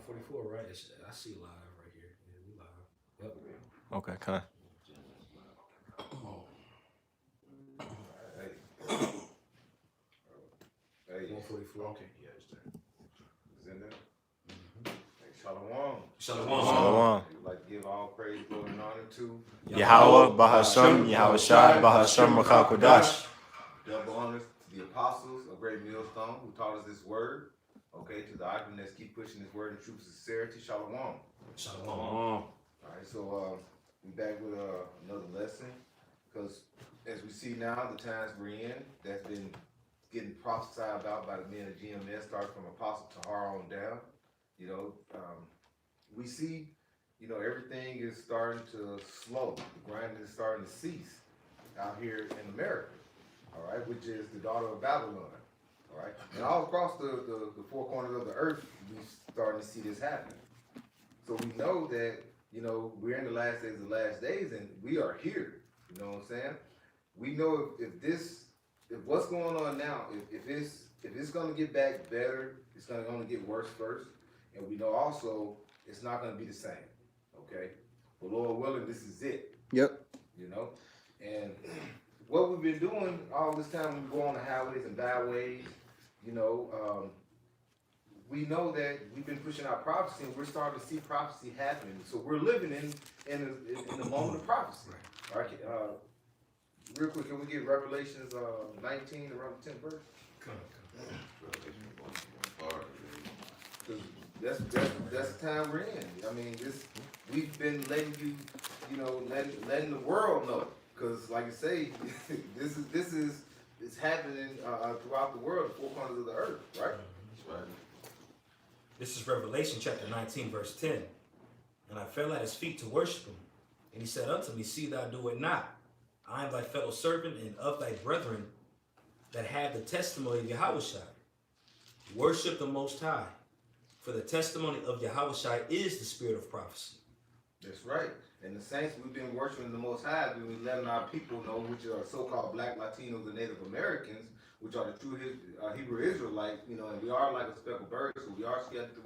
144, right? I see live right here. Yeah, we live. Yep. Okay, kind. Hey, 144. okay, yeah, it's there. It's in there. Hey, Shalom. Shalom. We'd like to give all praise, glory, and honor to Yahweh, Bahasham, Yahushai, Bahasham, Makakodash. double honors to the apostles of Great Millstone who taught us this word. Okay, to the Iconess, keep pushing this word in truth and sincerity. Shalom. Shalom. All right, so we back with another lesson because as we see now, the times we're in, that's been getting prophesied about by the men of GMS, starting from Apostle Tahar on down. You know, we see, you know, everything is starting to slow. The grind is starting to cease out here in America. All right, which is the daughter of Babylon. All right, and all across the four corners of the earth, we starting to see this happen. So we know that, you know, we're in the last days of the last days, and we are here. You know what I'm saying? We know if what's going on now, if it's gonna get back better, it's gonna only get worse first, and we know also it's not gonna be the same. Okay, but Lord willing, this is it. Yep. You know, and what we've been doing all this time, we go on the highways and byways. You know, we know that we've been pushing out prophecy, and we're starting to see prophecy happening. So we're living in the moment of prophecy. All right, real quick, can we get Revelations 19 around the 10th verse? Come. Because that's the time we're in. I mean, we've been letting you know, letting the world know. Because, like I say, this is it's happening throughout the world, the four corners of the earth, right? That's right. This is Revelation chapter 19, verse 10. And I fell at his feet to worship him. And he said unto me, see thou do it not. I am thy fellow servant and of thy brethren that have the testimony of Yahushai. Worship the Most High. For the testimony of Yahushai is the spirit of prophecy. That's right. And the saints, we've been worshiping the Most High. We've been letting our people know, which are so-called Black, Latinos, and Native Americans, which are the true Hebrew Israelites, you know, and we are like a speckled bird, so we are scattered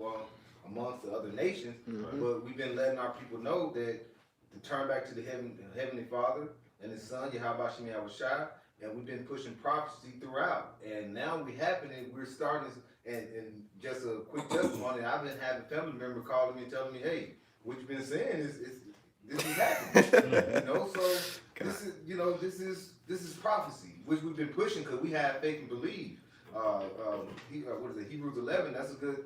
amongst the other nations. Mm-hmm. But we've been letting our people know that to turn back to the Heavenly Father and His Son, Yahweh Shem Yahushai, and we've been pushing prophecy throughout. And now we're starting, and just a quick testimony, I've been having family members calling me and telling me, hey, what you've been saying is this is happening. You know, so this is prophecy, which we've been pushing because we have faith and believe. What is it? Hebrews 11. That's a good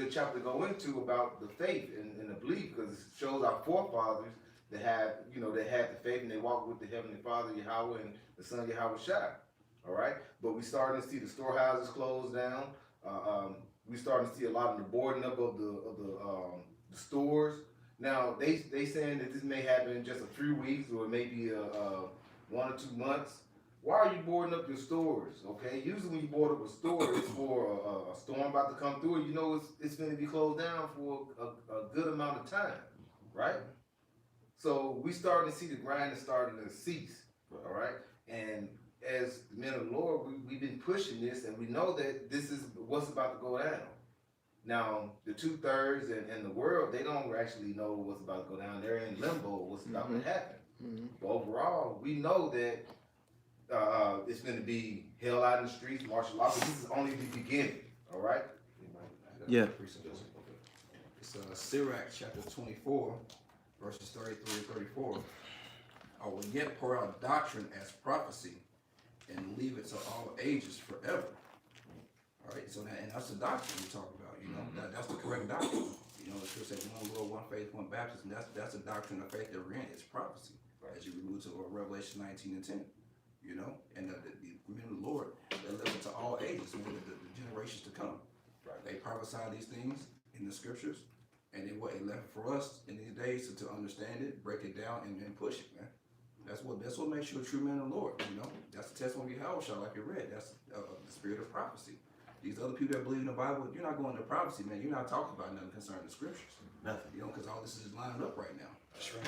chapter to go into about the faith and the belief, because it shows our forefathers that had the faith and they walked with the Heavenly Father Yahweh and the Son Yahushai. All right, but we starting to see the storehouses closed down. We starting to see a lot of the boarding up of the stores. Now they saying that this may happen in just a few weeks or maybe 1 or 2 months. Why are you boarding up your stores? Okay, usually when you board up a store, it's for a storm about to come through. You know it's going to be closed down for a good amount of time, right? So we starting to see the grind is starting to cease. All right, and as the men of the Lord, we've been pushing this, and we know that this is what's about to go down. Now, the 2/3 and the world, they don't actually know what's about to go down. They're in limbo, what's about to happen. Mm-hmm. But overall, we know that it's going to be hell out in the streets, martial law, but this is only the beginning, all right? Yeah. It's Sirach chapter 24, verses 33 and 34. I will yet pour out doctrine as prophecy and leave it to all ages forever. All right, so and that's the doctrine we talk about. You know, that's the correct doctrine. You know, the scripture says one Lord, one faith, one baptism. That's a doctrine of faith that we're in. It's prophecy, right? As you move to Revelation 19 and 10. You know, and the men of the Lord, they live to all ages, the generations to come. Right? They prophesy these things in the scriptures, and it left for us in these days to understand it, break it down, and push it, man. That's what makes you a true man of the Lord. You know, that's the testimony of Yahushua, like you read. That's the spirit of prophecy. These other people that believe in the Bible, you're not going to prophecy, man. You're not talking about nothing concerning the scriptures. Nothing. You know, because all this is lined up right now. That's right.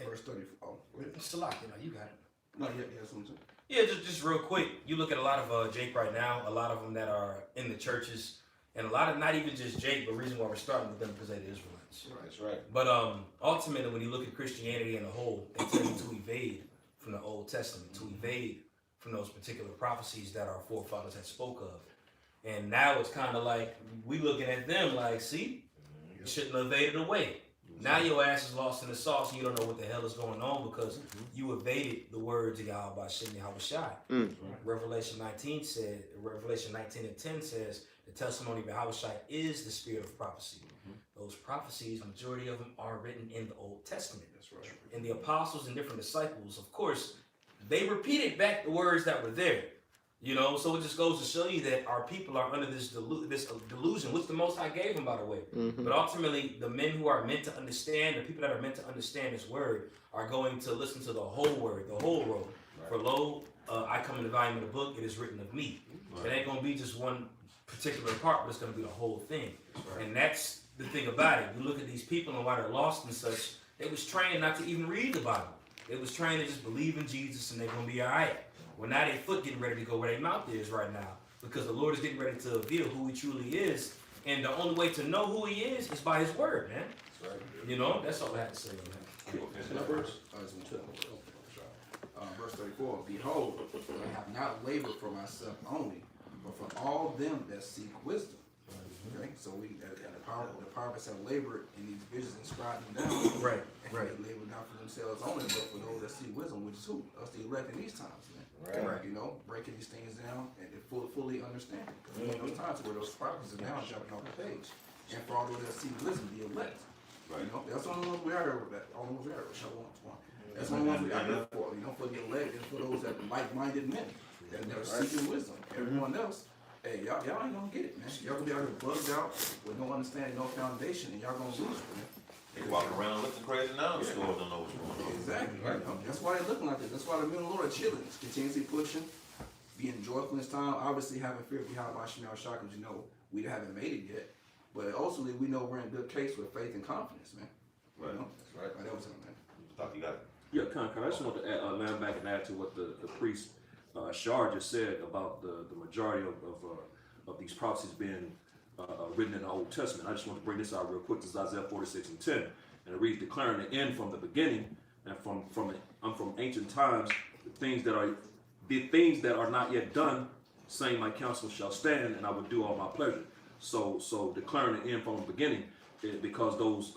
Verse 34. Salak, you got it. No, yeah, that's what I'm saying. Yeah, just real quick. You look at a lot of Jake right now. A lot of them that are in the churches, And a lot of, not even just Jake, but reason why we're starting with them because they're the Israelites. That's right. But ultimately, when you look at Christianity in a whole, they tell you to evade from the Old Testament, to evade from those particular prophecies that our forefathers had spoke of. And now it's kind of like we looking at them like, see, you shouldn't have evaded away. Now your ass is lost in the sauce and you don't know what the hell is going on because you evaded the words of Yahweh Shem Yahweh Shai. Revelation 19 and 10 says the testimony of Yahweh Shai is the spirit of prophecy. Those prophecies, majority of them are written in the Old Testament. That's right. And the apostles and different disciples, of course, they repeated back the words that were there. You know, so it just goes to show you that our people are under this delusion, which the Most High gave them, by the way. But ultimately, the men who are meant to understand, the people that are meant to understand this word, are going to listen to the whole word, the whole road. Right. For lo, I come in the volume of the book, it is written of me. Right. It ain't going to be just one particular part, but it's going to be the whole thing. Right. And that's the thing about it. You look at these people and why they're lost and such, they was trained not to even read the Bible. They was trained to just believe in Jesus and they're going to be all right. Well, now their foot getting ready to go where their mouth is right now because the Lord is getting ready to reveal who he truly is. And the only way to know who he is by his word, man. That's right. You know, that's all I have to say on that. Verse 34, behold, I have not labored for myself only, but for all them that seek wisdom. Okay, so the prophets have labored in these visions and scribed them down. Right. They labor not for themselves only, but for those that see wisdom, which is who? Us, the elect in these times, man. Right. You know, breaking these things down and fully understanding. Because we in those times where those prophets are now jumping off the page. And for all those that see wisdom, the elect. Right. You know, that's the only ones we are here with that. Only ones we are with. That's the only ones we are here for. You know, for the elect and for those that like-minded men that are seeking wisdom. Everyone else, hey, y'all ain't gonna get it, man. Y'all gonna be out here bugged out with no understanding, no foundation, and y'all gonna lose it, man. They walk around looking crazy now. The stores don't know what's going on. Exactly. Right. That's why they're looking like this. That's why the men of the Lord are chilling, continuously pushing, being joyful in this time. Obviously, having fear behind my Shemal Shah, because you know we haven't made it yet. But ultimately, we know we're in good case with faith and confidence, man. Right. You know? That's right. That was it, man. Thought you got it. Yeah, I just want to add, land back and add to what the priest Shar just said about the majority of these prophecies being written in the Old Testament. I just want to bring this out real quick. This is Isaiah 46 and 10. And it reads, declaring the end from the beginning and from ancient times, the things that are not yet done, saying my counsel shall stand and I will do all my pleasure. So declaring the end from the beginning, because those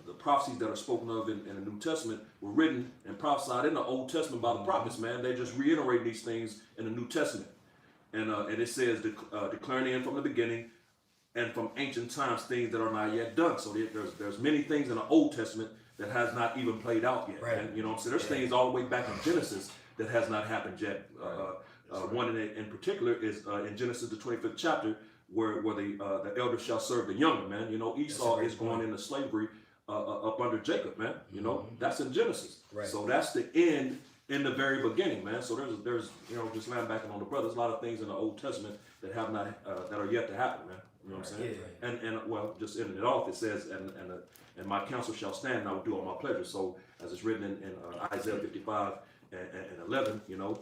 the prophecies that are spoken of in the New Testament were written and prophesied in the Old Testament by the prophets, man. They just reiterate these things in the New Testament. And it says declaring the end from the beginning, and from ancient times things that are not yet done. So there's many things in the Old Testament that has not even played out yet. Right. And you know what I'm saying? There's things all the way back in Genesis that has not happened yet. One in particular is in Genesis the 25th chapter where the elder shall serve the younger, man. You know, Esau is going into slavery up under Jacob, man. You know, that's in Genesis. Right. So that's the end in the very beginning, man. So there's you know, just land backing on the brothers, a lot of things in the Old Testament that have not that are yet to happen, man. You know what I'm saying? Yeah. And well, just ending it off, it says, and my counsel shall stand, and I will do all my pleasure. So as it's written in Isaiah 55 and 11, you know,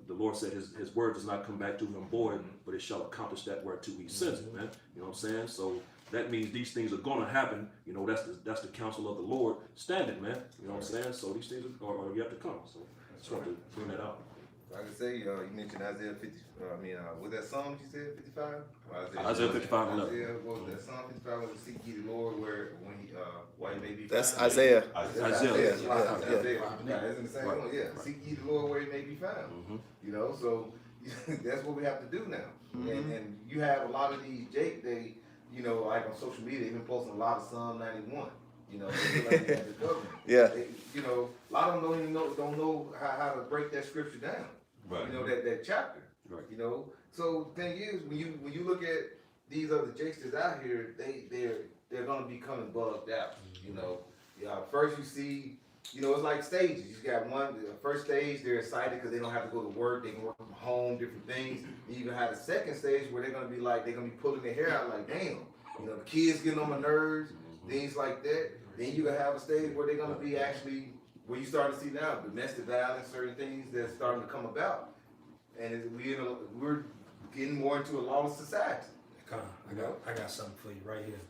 the Lord said his word does not come back to him void, but it shall accomplish that whereto he sends it, man. You know what I'm saying? So that means these things are going to happen. You know, that's the counsel of the Lord standing, man. You know what I'm saying? So these things are yet to come. So I just want to bring that out. Like I say, you mentioned Isaiah 50. Was that Psalm you said 55? Isaiah 55 and 11. Isaiah, what was that Psalm 55? Was seek ye the Lord why he may be found? That's Isaiah. Isaiah. Yeah. It's in the same one. Yeah. Right. Seek ye the Lord where he may be found. You know, so that's what we have to do now. And you have a lot of these Jake, they, you know, like on social media, they've been posting a lot of Psalm 91. You know, like the government. Yeah. They, you know, a lot of them don't know how to break that scripture down. Right. You know, that chapter. Right. You know, so the thing is, when you look at these other Jakesters out here, they're gonna be coming bugged out. You know, first you see, you know, it's like stages. You got the first stage, they're excited because they don't have to go to work, they can work from home, different things. And you can have the second stage where they're gonna be pulling their hair out like, damn, you know, the kids getting on my nerves, things like that. Then you gonna have a stage where they're gonna be actually, where you start to see now domestic violence, certain things that's starting to come about, and we're getting more into a lawless society. I got something for you right here.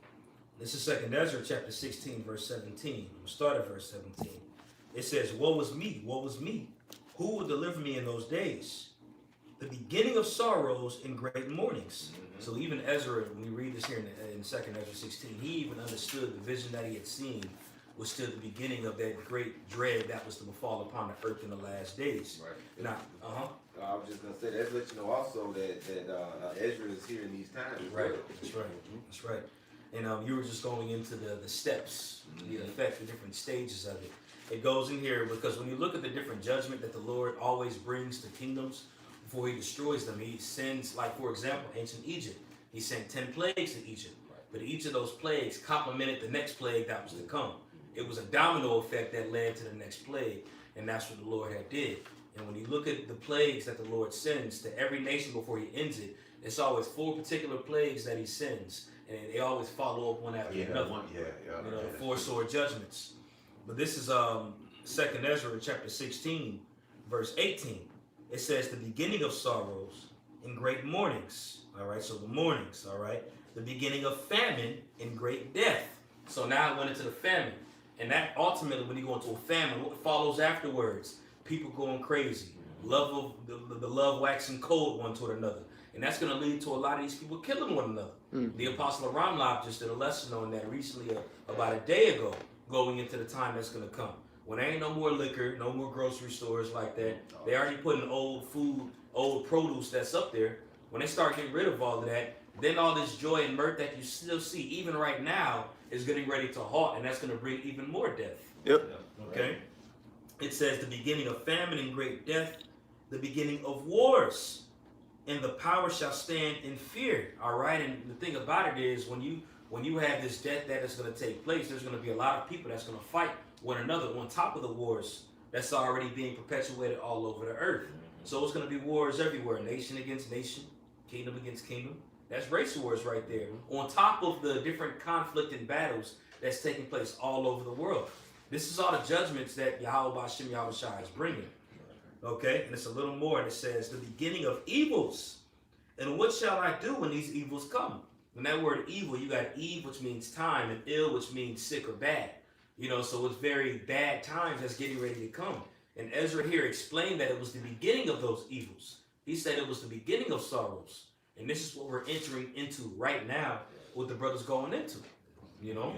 This is 2nd Ezra chapter 16, verse 17. We'll start at verse 17. It says, woe is me, woe is me. Who will deliver me in those days? The beginning of sorrows and great mournings. So even Ezra, when we read this here in 2nd Ezra 16, he even understood the vision that he had seen was still the beginning of that great dread that was to befall upon the earth in the last days. Right. Now, I was just gonna say that let you know also that Ezra is here in these times. As right, well. that's right, that's right. And you were just going into the steps, the effect, the different stages of it. It goes in here because when you look at the different judgment that the Lord always brings to kingdoms before he destroys them, he sends, like for example, ancient Egypt, he sent 10 plagues to Egypt. But each of those plagues complemented the next plague that was to come. It was a domino effect that led to the next plague, and that's what the Lord had did. And when you look at the plagues that the Lord sends to every nation before he ends it, it's always 4 particular plagues that he sends, and they always follow up one after another. You know, the 4 sword judgments. But this is 2nd Ezra chapter 16, verse 18. It says the beginning of sorrows and great mournings. All right, so the mournings, all right. The beginning of famine and great death. So now it went into the famine. And that ultimately, when you go into a famine, what follows afterwards? People going crazy. Love of the love waxing cold one toward another. And that's going to lead to a lot of these people killing one another. The Apostle Ramlab just did a lesson on that recently, about a day ago, going into the time that's going to come. When there ain't no more liquor, no more grocery stores like that, they already putting old food, old produce that's up there. When they start getting rid of all of that, then all this joy and mirth that you still see, even right now, is getting ready to halt, and that's going to bring even more death. Yep. Okay? It says the beginning of famine and great death, the beginning of wars, and the power shall stand in fear. All right? And the thing about it is, when you have this death that is going to take place, there's going to be a lot of people that's going to fight one another on top of the wars that's already being perpetuated all over the earth. So it's going to be wars everywhere, nation against nation, kingdom against kingdom. That's race wars right there. On top of the different conflict and battles that's taking place all over the world. This is all the judgments that Yahweh Ba'ashem Yahweh Shai is bringing. Okay? And it's a little more, and it says, the beginning of evils. And what shall I do when these evils come? And that word evil, you got eve, which means time, and ill, which means sick or bad. You know, so it's very bad times that's getting ready to come. And Ezra here explained that it was the beginning of those evils. He said it was the beginning of sorrows. And this is what we're entering into right now, what the brothers going into. You know?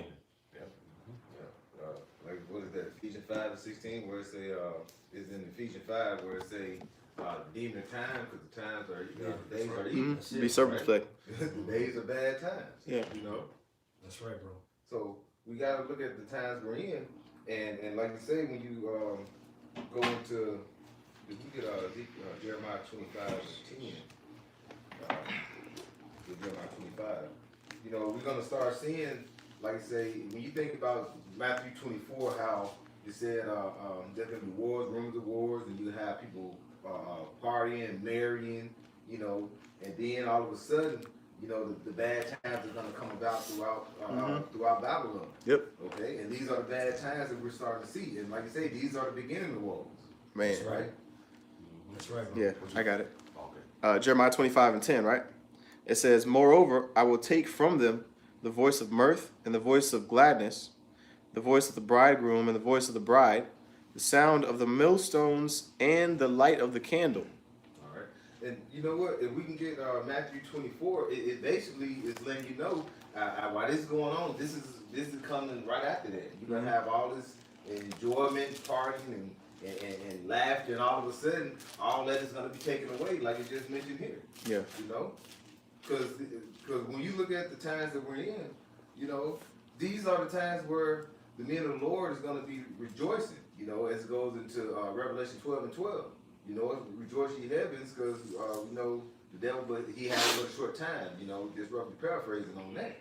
Like what is that? Ephesians 5:16, where it say is in Ephesians 5 where it say demon of time, because the times are the days are evil. That's it. Be circumspect. The days are bad times. Yeah. You know. That's right, bro. So we gotta look at the times we're in, and like you say, when you go into if you get Jeremiah 25:10. Jeremiah 25. You know, we're gonna start seeing, like I say, when you think about Matthew 24, how it said there's gonna be wars, rumors of wars, and you have people partying, marrying, you know, and then all of a sudden, you know, the bad times are gonna come about throughout Babylon. Yep. Okay, and these are the bad times that we're starting to see, and like I say, these are the beginning of wars. Man. That's right. That's right, bro. Yeah, I got it. Okay. Jeremiah 25:10, right? It says, moreover, I will take from them the voice of mirth and the voice of gladness, the voice of the bridegroom and the voice of the bride, the sound of the millstones and the light of the candle. All right, and you know what? If we can get Matthew 24, it basically is letting you know why this is going on. This is coming right after that. You're gonna have all this enjoyment, partying, and laughter, and all of a sudden, all that is gonna be taken away, like you just mentioned here. Yeah. You know, because when you look at the times that we're in, you know, these are the times where the men of the Lord is going to be rejoicing, you know, as it goes into Revelation 12:12. You know, rejoice ye heavens, because, you know, the devil, but he has a short time, you know, just roughly paraphrasing on that.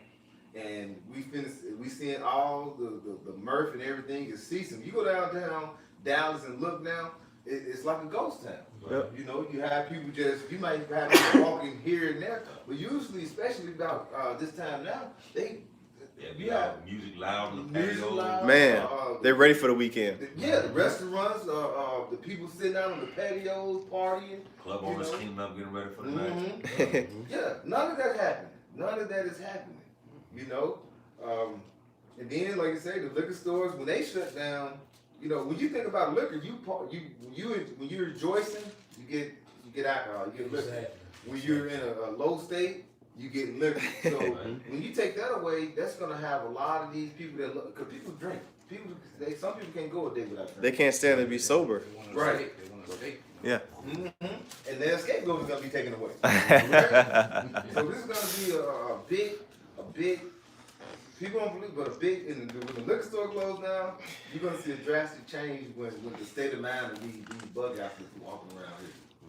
And we seeing all the mirth and everything is ceasing. You go downtown Dallas and look now, it's like a ghost town. Yep. You know, you have people you might have people walking here and there, but usually, especially about this time now, You have music loud in the music patio. loud. Man, they're ready for the weekend. The restaurants, the people sitting out on the patios partying. Club owners cleaning up, getting ready for the night. Yeah, none of that happened. None of that is happening. You know, and then like I say, the liquor stores when they shut down, you know, when you think about liquor, when you're rejoicing, you get alcohol, you get liquor. Exactly. When you're in a low state, you get liquor. So when you take that away, that's gonna have a lot of these people that look, because people drink. Some people can't go a day without drinking. They can't stand to be sober. They want to Right. escape. They want to escape. Yeah. And their scapegoat is gonna be taken away. So this is gonna be a big. People don't believe, but when the liquor store closed down, you're gonna see a drastic change when the state of mind of these bug outfits walking around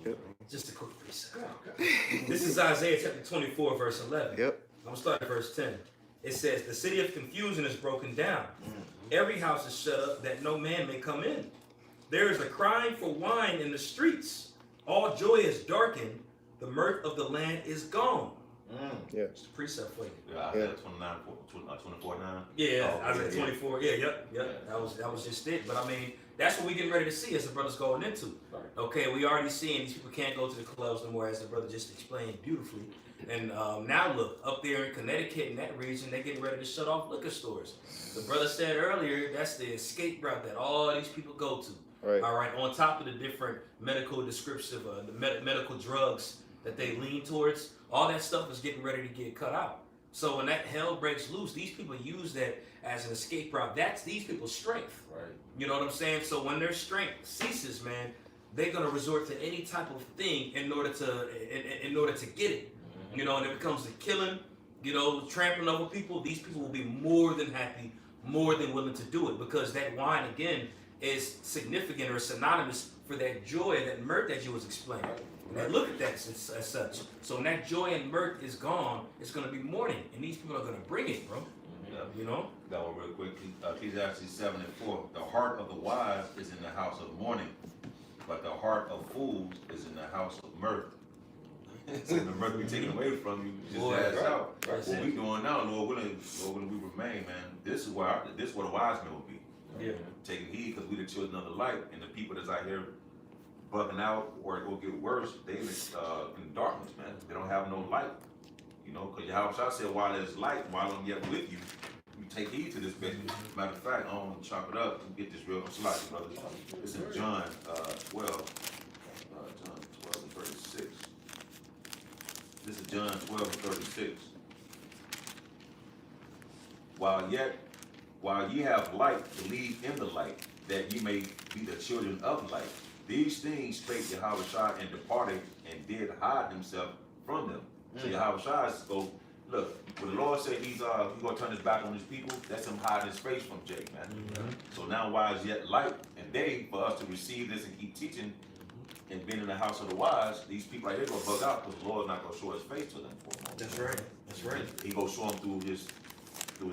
here. Just a quick reset. Okay. This is Isaiah chapter 24, verse 11. Yep. I'm going to start at verse 10. It says, the city of confusion is broken down. Every house is shut up that no man may come in. There is a crying for wine in the streets. All joy is darkened. The mirth of the land is gone. It's the precept for you. Yeah, Isaiah 24:9. Yeah, Oh, Isaiah yeah. 24. Yeah, yep. That was just it. But I mean, that's what we getting ready to see as the brother's going into. Right. Okay, we already seeing these people can't go to the clubs no more, as the brother just explained beautifully. And now look, up there in Connecticut, in that region, they're getting ready to shut off liquor stores. The brother said earlier, that's the escape route that all these people go to. Right. All right, on top of the different medical descriptive, the medical drugs that they lean towards, all that stuff is getting ready to get cut out. So when that hell breaks loose, these people use that as an escape route. That's these people's strength. Right. You know what I'm saying? So when their strength ceases, man, they're gonna resort to any type of thing in order to get it. You know, and it becomes a killing, you know, trampling over people. These people will be more than happy, more than willing to do it, because that wine again is significant or synonymous for that joy, that mirth that you was explaining. And I look at that as such. So when that joy and mirth is gone, it's gonna be mourning, and these people are gonna bring it, bro. Yeah. You know? That one real quick. Ecclesiastes 7:4. The heart of the wise is in the house of mourning, but the heart of fools is in the house of mirth. So the mirth be taken away from you, just Boy, ass right. out. That's What it. we doing now, Lord willing, we remain, man. This is where the wise men will be. Yeah. Taking heed, because we the children of the light, and the people that's out here bugging out or it will get worse, they in darkness, man. They don't have no light. You know, because Yahweh said, while there's light, while I'm yet with you, you take heed to this business. Matter of fact, I'm gonna chop it up and get this real. I'm sorry, brothers. It's in John 12. John 12 and 36. This is John 12 and 36. While ye have light, believe in the light, that ye may be the children of light. These things spake Yahweh and departed and did hide himself from them. So Yahweh go, look, when the Lord said he's gonna turn his back on his people, that's him hiding his face from Jake, man. So now wise yet light and day for us to receive this and keep teaching and being in the house of the wise, these people right here gonna bug out because the Lord's not gonna show his face to them for a moment. That's right. That's right. He gonna show them through his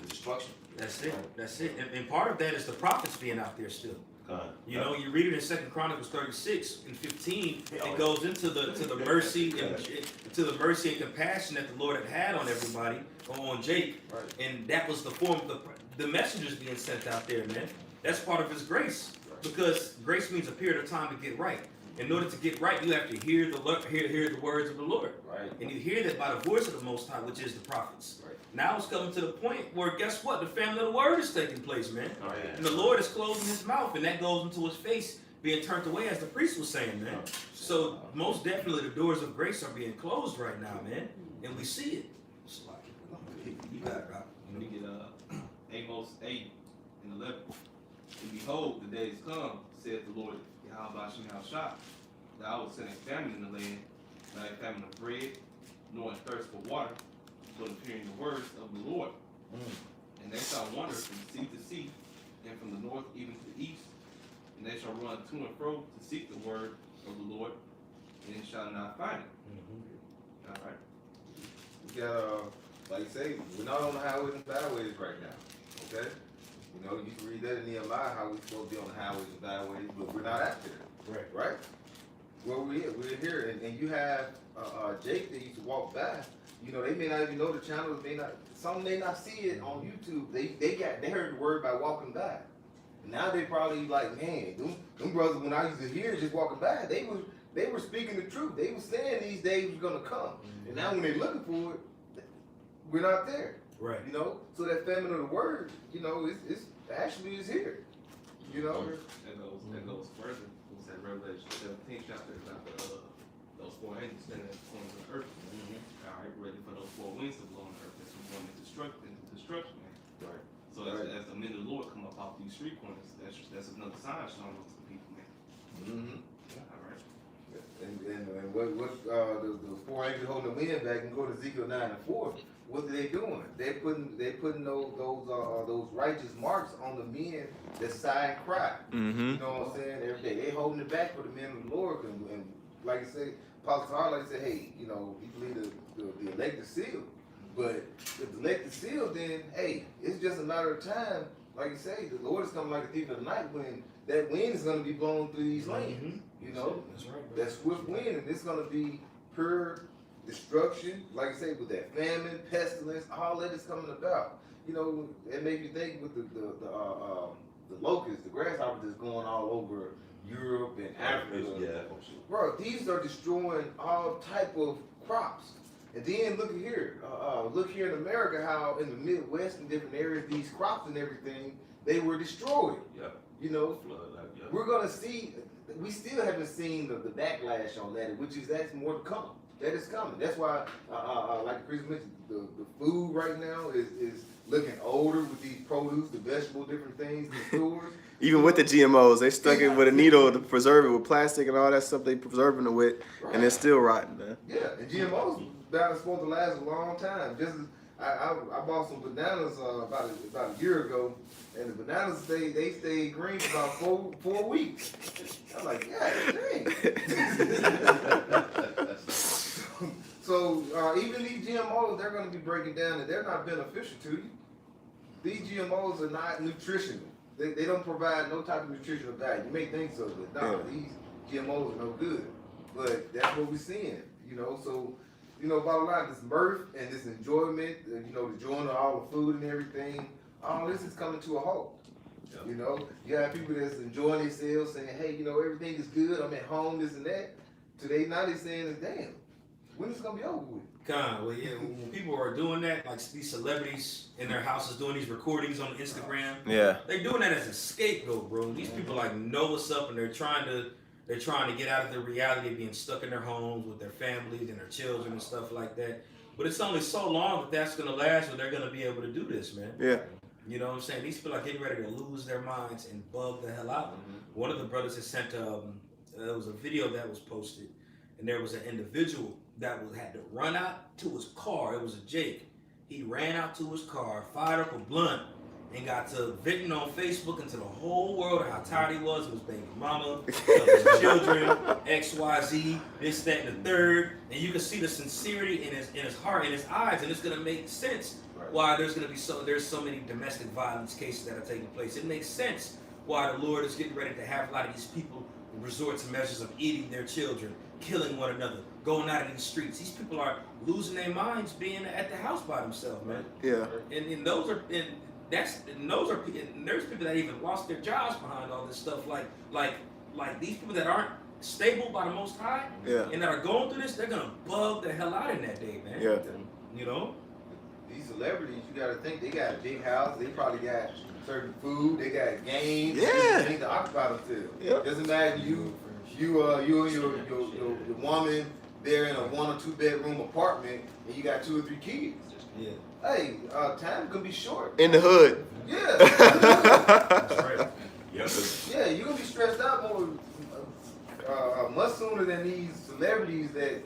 destruction. That's it. That's it. And part of that is the prophets being out there still. You know, you read it in 2 Chronicles 36 and 15. It goes into the mercy and to the mercy and compassion that the Lord had on everybody, on Jake, and that was the form of the messengers being sent out there, man. That's part of His grace, because grace means a period of time to get right. In order to get right, you have to hear the words of the Lord, Right. and you hear that by the voice of the Most High, which is the prophets. Right. Now it's coming to the point where, guess what? The family of the word is taking place, man. Oh, yeah. And the Lord is closing His mouth, and that goes into His face being turned away, as the priest was saying, man. So most definitely the doors of grace are being closed right now, man, and we see it. You got it, Rob. We get Amos 8 and 11. And behold, the days come, saith the Lord Yahweh Shah, that I will send a famine in the land, not a famine of bread, nor a thirst for water, but of hearing the words of the Lord. And they shall wander from sea to sea, and from the north even to the east, and they shall run to and fro to seek the word of the Lord, and it shall not find it. All right. We got, like you say, we're not on the highways and byways right now, okay? You know, you can read that in Nehemiah, how we're supposed to be on the highways and byways, but we're not out there, right? Well, we're here, and you have Jake that used to walk by. You know, they may not even know the channels, some may not see it on YouTube. They heard the word by walking by. Now they probably like, man, them brothers, when I used to hear just walking by, they were speaking the truth. They were saying these days was gonna come. And now when they're looking for it, we're not there. Right. You know, so that famine of the word, you know, it's actually is here. You know, That goes further. It's that Revelation 17 chapter about those four angels standing at the corners of the earth. All right, ready for those four winds to blow on the earth. That's what's going into destruction, man. Right. So as the men of the Lord come up off these street corners, that's another sign showing up to the people, man. All right. And what the four angels holding the wind back, and go to Ezekiel 9:4. What are they doing? They're putting those righteous marks on the men that sigh and cry. Mm-hmm. You know what I'm saying? Every day they holding it back for the men of the Lord, and like I say, Apostle Paul, like I said, hey, you know, he believe the elected seal, but if the elected seal, then hey, it's just a matter of time. Like you say, the Lord is coming like a thief in the night when that wind is going to be blowing through these lands. You know, That's right, bro. that swift wind, and it's going to be pure destruction. Like I say, with that famine, pestilence, all that is coming about. You know, it made me think with the locusts, the grasshoppers that's going all over Europe and Africa. Yeah. Bro, these are destroying all type of crops. And then look here in America, how in the Midwest and different areas, these crops and everything, they were destroyed. Yeah. You know, Flood, like, yeah. we're gonna see. We still haven't seen the backlash on that, which is that's more to come. That is coming. That's why, like Chris mentioned, the food right now is looking older with these produce, the vegetable, different things in the stores. Even with the GMOs, they stuck it with a needle to preserve it with plastic and all that stuff they preserving it with, and it's still rotten, man. Yeah, and GMOs that supposed to last a long time. Just as I bought some bananas about a year ago, and the bananas they stayed green for about 4 weeks. I'm like, yeah, dang. So even these GMOs, they're going to be breaking down, and they're not beneficial to you. These GMOs are not nutritional. They don't provide no type of nutritional value. You may think so, but no, these GMOs are no good. But that's what we're seeing, you know. So, you know, bottom line, this mirth and this enjoyment, you know, the enjoying of all the food and everything, all this is coming to a halt. Yeah. You know, you have people that's enjoying themselves, saying, hey, you know, everything is good, I'm at home, this and that. Today, now they're saying, damn, when is it going to be over with? Well, yeah, when people are doing that, like these celebrities in their houses doing these recordings on Instagram, Yeah. they're doing that as a scapegoat, bro. These people like know what's up, and they're trying to get out of the reality of being stuck in their homes with their families and their children and stuff like that. But it's only so long that that's gonna last, or they're gonna be able to do this, man. Yeah. You know what I'm saying? These people are getting ready to lose their minds and bug the hell out. One of the brothers had sent there was a video that was posted, and there was an individual that had to run out to his car. It was a Jake. He ran out to his car, fired up a blunt, and got to venting on Facebook and to the whole world of how tired he was of his baby mama, of his children, XYZ, this, that, and the third. And you can see the sincerity in his heart, in his eyes, and it's gonna make sense why there's so many domestic violence cases that are taking place. It makes sense why the Lord is getting ready to have a lot of these people resort to measures of eating their children, killing one another, going out in these streets. These people are losing their minds being at the house by themselves, man. Yeah. And there's people that even lost their jobs behind all this stuff. Like these people that aren't stable by the Most High, Yeah. and that are going through this, they're gonna bug the hell out in that day, man. Yeah. You know. These celebrities, you got to think they got a big house. They probably got certain food. They got games. Yeah. Things to occupy themselves. Yeah. Just imagine you and your woman, they're in a 1 or 2 bedroom apartment, and you got 2 or 3 kids. Yeah. Hey, time can be short. In the hood. Yeah. That's right. Yes. Yeah, you're gonna be stressed out more, much sooner than these celebrities that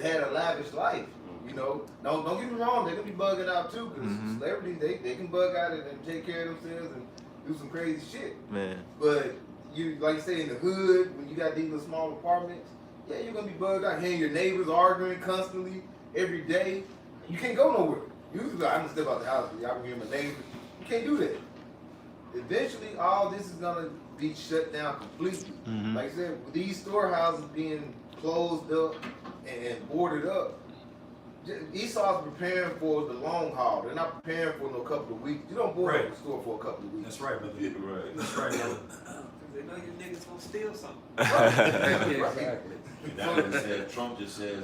had a lavish life. You know, don't get me wrong, they're gonna be bugging out too, because celebrities they can bug out and take care of themselves and do some crazy shit. Man. But you, like you say, in the hood, when you got these little small apartments, yeah, you're gonna be bugged out, hearing your neighbors arguing constantly every day. You can't go nowhere. Usually, I'm gonna step out the house. I can hear my neighbors. You can't do that. Eventually, all this is gonna be shut down completely. Like I said, with these storehouses being closed up and boarded up, Esau's preparing for the long haul. They're not preparing for no couple of weeks. You don't board up the store for a couple of weeks. That's right, brother. Yeah, right. That's right, brother. They know you niggas gonna steal something. Exactly. Now Trump just says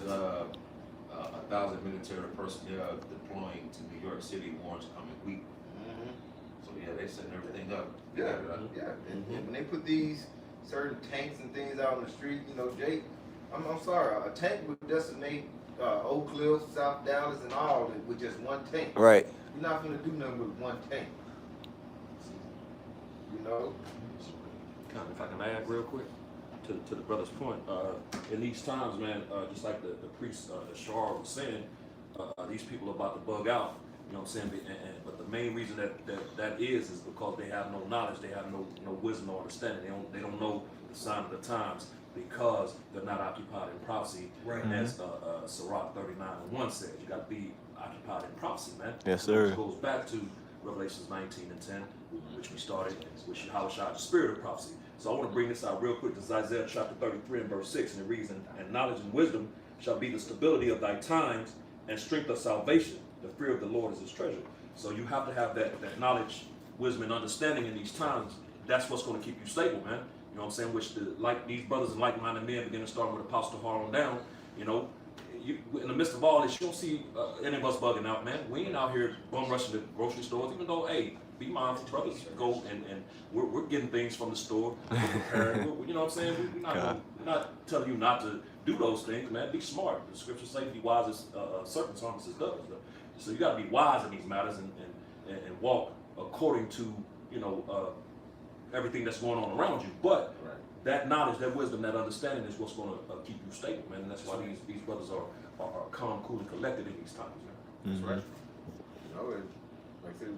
1,000 military personnel deploying to New York City warrants coming week. So yeah, they setting everything up. Yeah, yeah. And when they put these certain tanks and things out on the street, you know, Jake, I'm sorry, a tank would decimate Oak Cliff, South Dallas, and all with just one tank. Right. You're not gonna do nothing with one tank. You know? If I can add real quick to the brother's point, in these times, man, just like the priest Shar was saying, these people are about to bug out. You know what I'm saying? But the main reason that is because they have no knowledge, they have no wisdom or understanding. They don't know the sign of the times because they're not occupied in prophecy. Right. And as Sirach 39:1 says, you got to be occupied in prophecy, man. Yes, sir. Which goes back to Revelations 19:10, which we started, which Yahushua, the spirit of prophecy. So I want to bring this out real quick. This is Isaiah chapter 33 and verse 6, and it reads, and knowledge and wisdom shall be the stability of thy times, and strength of salvation. The fear of the Lord is his treasure. So you have to have that knowledge, wisdom, and understanding in these times. That's what's going to keep you stable, man. You know what I'm saying? Which these brothers and like-minded men begin to start with Apostle Harlem down. You know, in the midst of all this, you don't see any of us bugging out, man. We ain't out here bum rushing to grocery stores, even though, hey, be mindful, brothers go and we're getting things from the store. We're preparing. You know what I'm saying? We're not telling you not to do those things, man. Be smart. The scriptures say be wise as serpents, harmless as doves. So you got to be wise in these matters and walk according to, you know, everything that's going on around you. But that knowledge, that wisdom, that understanding is what's going to keep you stable, man. And that's why these brothers are calm, cool, and collected in these times, man. That's right. You know, and like I said,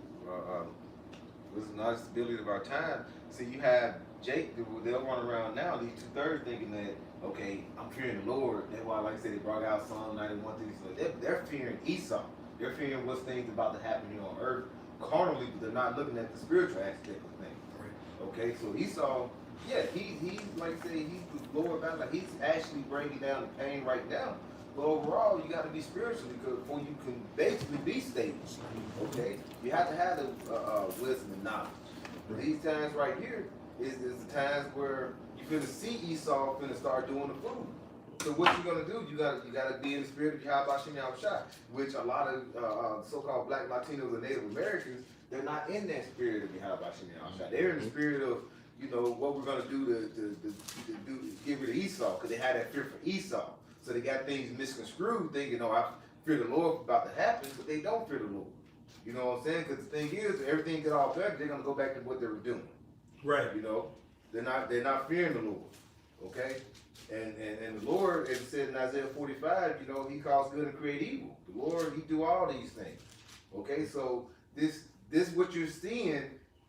wisdom, knowledge, stability of our time. See, you have Jake, they'll run around now, these 2/3 thinking that, okay, I'm fearing the Lord. That's why, like I said, they brought out Psalm 91 things. They're fearing Esau. They're fearing what's things about to happen here on earth carnally, but they're not looking at the spiritual aspect of things. Okay, so Esau, yeah, he's like I say, he's the Lord battle. Like he's actually bringing down the pain right now. But overall, you got to be spiritually good before you can basically be stable. Okay, you have to have the wisdom and knowledge. But these times right here is the times where you're gonna see Esau gonna start doing the food. So what you gonna do? You gotta be in the spirit of Yahweh Shem Yahushua, which a lot of so-called Black Latinos and Native Americans, they're not in that spirit of Yahweh Shem Yahushua. They're in the spirit of, you know, what we're gonna do to get rid of Esau, because they had that fear for Esau. So they got things misconstrued, thinking, oh, I fear the Lord about to happen, but they don't fear the Lord. You know what I'm saying? Because the thing is, everything get all better, they're gonna go back to what they were doing. Right. You know, they're not fearing the Lord. Okay. And the Lord, as it said in Isaiah 45, you know, he calls good and create evil. The Lord, he do all these things. Okay, so this what you're seeing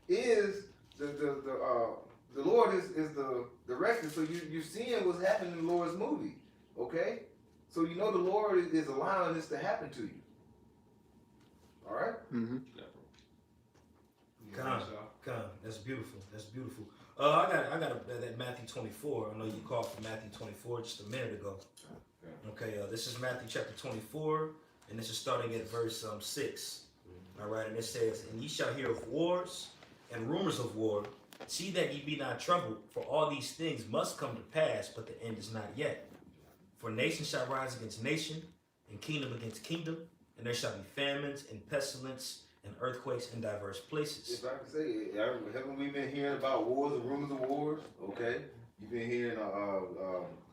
is the Lord is the director. So you're seeing what's happening in the Lord's movie. Okay? So you know the Lord is allowing this to happen to you. All right? Mm-hmm. Come. That's beautiful. That's beautiful. I got that Matthew 24. I know you called for Matthew 24 just a minute ago. Okay, this is Matthew chapter 24, and this is starting at verse 6. All right, and it says, "And ye shall hear of wars and rumors of war. See that ye be not troubled, for all these things must come to pass, but the end is not yet. For nation shall rise against nation, and kingdom against kingdom, and there shall be famines and pestilence and earthquakes in diverse places." If I can say, haven't we been hearing about wars and rumors of wars? Okay, you've been hearing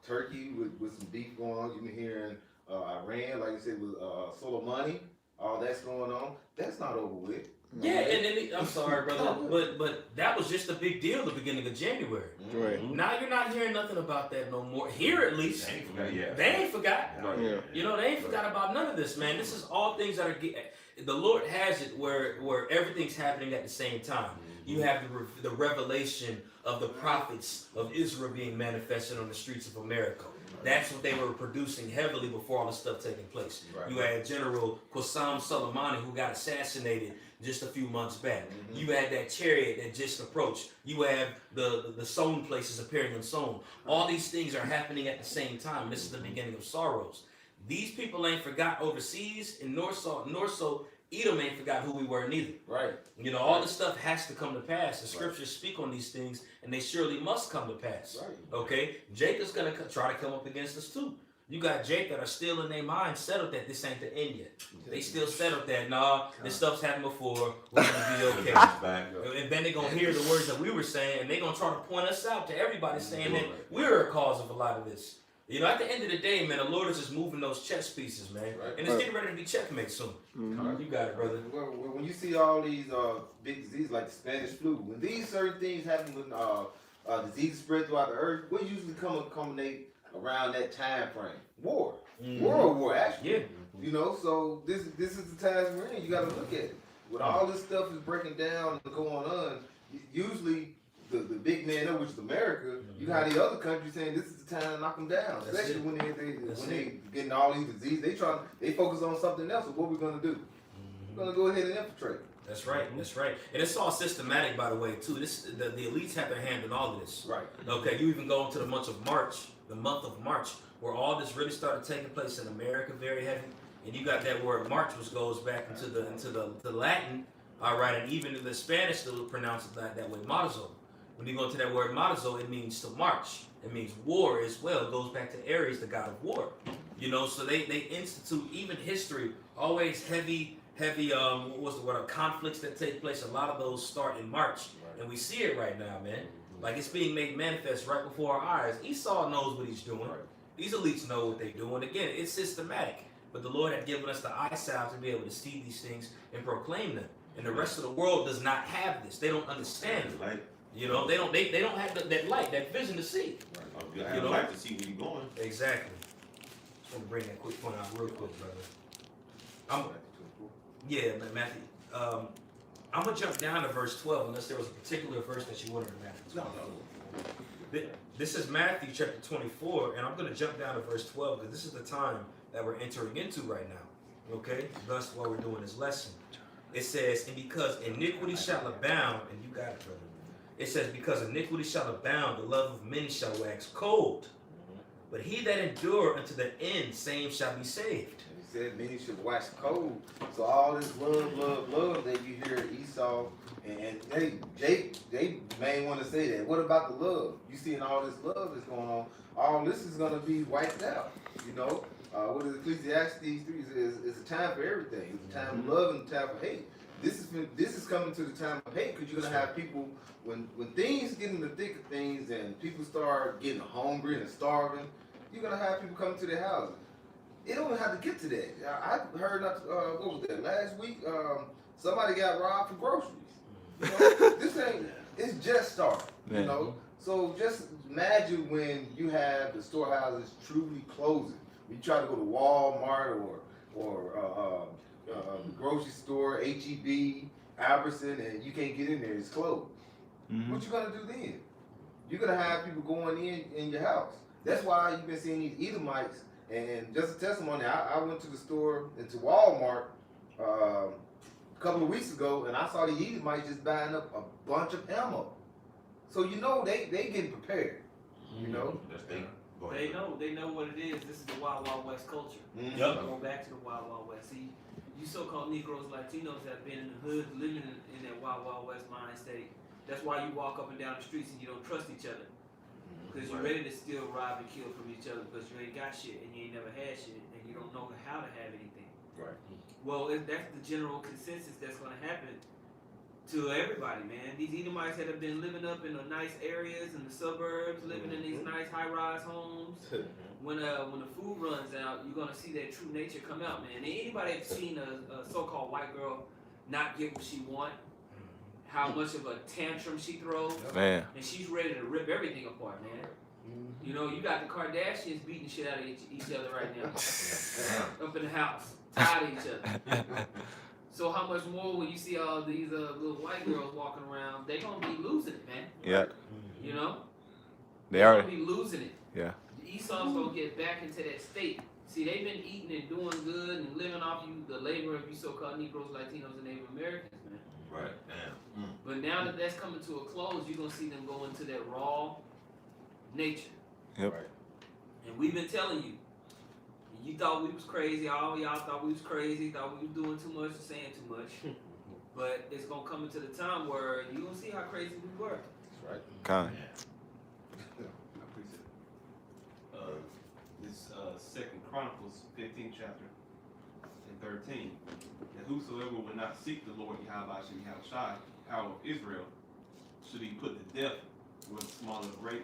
Turkey with some beef going on. You've been hearing Iran, like you said, with Soleimani. All that's going on. That's not over with. Yeah, and then I'm sorry, brother, but that was just a big deal at the beginning of January. Right. Now you're not hearing nothing about that no more. Here at least, They ain't forgot yet. they ain't forgot. Yeah. You know, they ain't forgot about none of this, man. This is all things that are the Lord has it where everything's happening at the same time. You have the revelation of the prophets of Israel being manifested on the streets of America. That's what they were producing heavily before all this stuff taking place. Right. You had General Qasem Soleimani, who got assassinated just a few months back. You had that chariot that just approached. You have the sown places appearing unsown. All these things are happening at the same time. This is the beginning of sorrows. These people ain't forgot overseas, and nor so Edom ain't forgot who we were neither. Right. You know, all this stuff has to come to pass. The scriptures speak on these things, and they surely must come to pass. Right. Okay? Jacob's going to try to come up against us too. You got Jake that are still in their mind settled that this ain't the end yet. They still settled that, nah, this stuff's happened before, we're gonna be okay. Back. And then they're gonna hear the words that we were saying, and they're gonna try to point us out to everybody saying that we're a cause of a lot of this. You know, at the end of the day, man, the Lord is just moving those chess pieces, man. Right. And it's getting ready to be checkmate soon. Mhm. You got it, brother. Well, when you see all these big diseases like the Spanish flu, when these certain things happen when diseases spread throughout the earth, what usually culminate around that time frame? War. World war, actually. Yeah. You know, so this is the times we're in. You got to look at it. When all this stuff is breaking down and going on, usually the big man up, which is America, you got the other countries saying this is the time to knock them down. That's Especially it. when they getting all these diseases, they focus on something else. So what we're gonna do? We're gonna go ahead and infiltrate. That's right. That's right. And it's all systematic, by the way, too. The elites have their hand in all of this. Right. Okay, you even go into the month of March, where all this really started taking place in America, very heavy. And you got that word March, which goes back into the Latin, all right, and even the Spanish still pronounce it that way, marzo. When you go into that word marzo, it means to march. It means war as well. It goes back to Ares, the god of war. You know, so they institute even history, always heavy, what was the word? Conflicts that take place. A lot of those start in March, and we see it right now, man. Like it's being made manifest right before our eyes. Esau knows what he's doing. These elites know what they're doing. Again, it's systematic. But the Lord had given us the eyesight to be able to see these things and proclaim them. And the rest of the world does not have this. They don't understand it. Like, You know, they don't have that light, that vision to see. you You know? like to see where you're going. Exactly. Just want to bring that quick point out real quick, brother. Yeah, Matthew. I'm gonna jump down to verse 12 unless there was a particular verse that you wanted to Matthew. This is Matthew chapter 24, and I'm gonna jump down to verse 12 because this is the time that we're entering into right now. Okay, thus while we're doing this lesson, it says, "And because iniquity shall abound," and you got it, brother. It says, "Because iniquity shall abound, the love of many shall wax cold. But he that endure unto the end, same shall be saved." He said many should wax cold. So all this love that you hear Esau and hey, Jake may want to say that. What about the love? You seeing all this love that's going on? All this is going to be wiped out. You know, what is Ecclesiastes 3 says? It's a time for everything. It's a time of love and a time for hate. This is coming to the time of hate because you're gonna have people when things get in the thick of things and people start getting hungry and starving. You're gonna have people come to their houses. It don't have to get to that. I heard what was that last week? Somebody got robbed for groceries. You know, this ain't. It's just starting. You know, so just imagine when you have the storehouses truly closing. You try to go to Walmart or the grocery store, HEB, Albertson, and you can't get in there. It's closed. What you gonna do then? You're gonna have people going in your house. That's why you've been seeing these Edomites. And just a testimony, I went to the store, into Walmart, a couple of weeks ago, and I saw the Edomites just buying up a bunch of ammo. So you know they getting prepared. You know. That's they. Go They ahead. know what it is. This is the Wild Wild West culture. Mhm. Yep. Going back to the Wild Wild West. See, you so-called Negroes, Latinos have been in the hood, living in that Wild Wild West mind state. That's why you walk up and down the streets and you don't trust each other. Because you're ready to steal, rob, and kill from each other because you ain't got shit and you ain't never had shit and you don't know how to have anything. Right. Well, that's the general consensus that's going to happen to everybody, man. These Edomites that have been living up in the nice areas in the suburbs, living in these nice high-rise homes. When the food runs out, you're gonna see that true nature come out, man. Anybody have seen a so-called white girl not get what she want? How much of a tantrum she throws, Man. and she's ready to rip everything apart, man. You know, you got the Kardashians beating shit out of each other right now, up in the house, tired of each other. So how much more when you see all these little white girls walking around? They gonna be losing it, man. Yeah. You know, They they're are. gonna be losing it. Yeah. Esau's gonna get back into that state. See, they've been eating and doing good and living off the labor of you so-called Negroes, Latinos, and Native Americans, man. Right. Damn. But now that that's coming to a close, you're gonna see them go into that raw nature. Yep. Right. And we've been telling you. You thought we was crazy. All y'all thought we was crazy. Thought we was doing too much, saying too much. But it's gonna come into the time where you gonna see how crazy we were. That's right. Kind. I appreciate it. This Second Chronicles 15th chapter and 13. That whosoever would not seek the Lord Yahweh Shai, power of Israel, should be put to death, whether small or great,